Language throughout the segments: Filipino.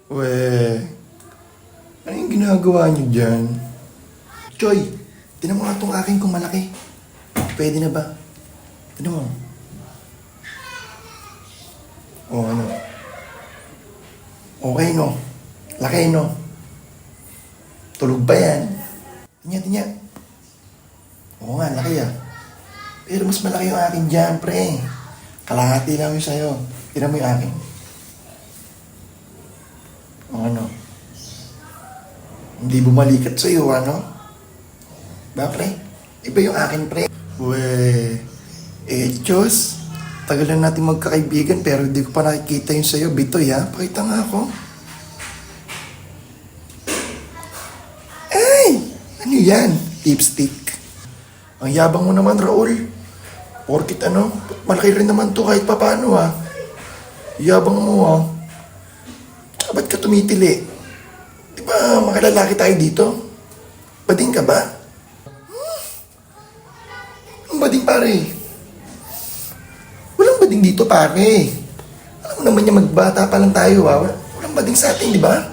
We, ano yung ginagawa niyo dyan? Choy, tinan mo nga itong akin kung malaki. Pwede na ba? Tinan mo. O ano? Okay no? Laki no? Tulog ba yan? Tingnan. Oo nga, laki ah. Pero mas malaki yung akin dyan, pre. Kalahati lang yung sa'yo. Tinan mo yung akin. O ano? Hindi bumalikat sa'yo, ano? Ba, pre? Iba yung akin, pre. We, Diyos. Tagal na natin magkakaibigan pero hindi ko pa nakikita yung sa'yo. Bitoy, ha? Pakita nga ako. Ay! Ano yan? Lipstick. Ang yabang mo naman, Raul. Porkit ano, malaki rin naman to kahit papano, ha? Yabang mo, ha? Tsaka ba't ka tumitili? Di ba makalalaki tayo dito? Bading ka ba? Anong bading, pare? Walang bading dito, pare. Alam mo naman niya, magbata pa lang tayo, ha? Walang bading sa atin, di ba?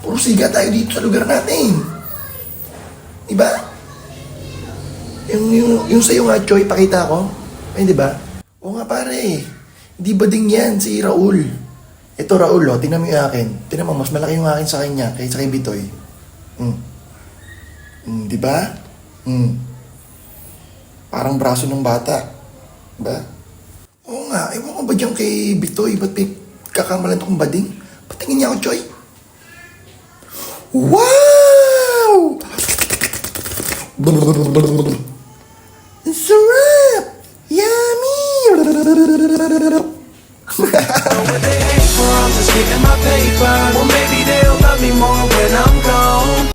Puro siga tayo dito sa lugar natin. Di ba? Yung sa'yo nga, Choy, pakita ko. Ay, di ba? Oo nga, pare. Hindi bading yan, si Raul. Ito, Raul, oh, tingnan mo yung akin. Tingnan mo, mas malaki yung akin sa kanya kaysa kay Bitoy. Di ba? Parang braso ng bata. Diba? Oo nga, ewan ko ba dyan kay Bitoy? Ba't may kakamalan akong bading? Patingin niya ako, Choy. Wow! Ang sarap! Yummy! What they hate for, I'm just getting my paper.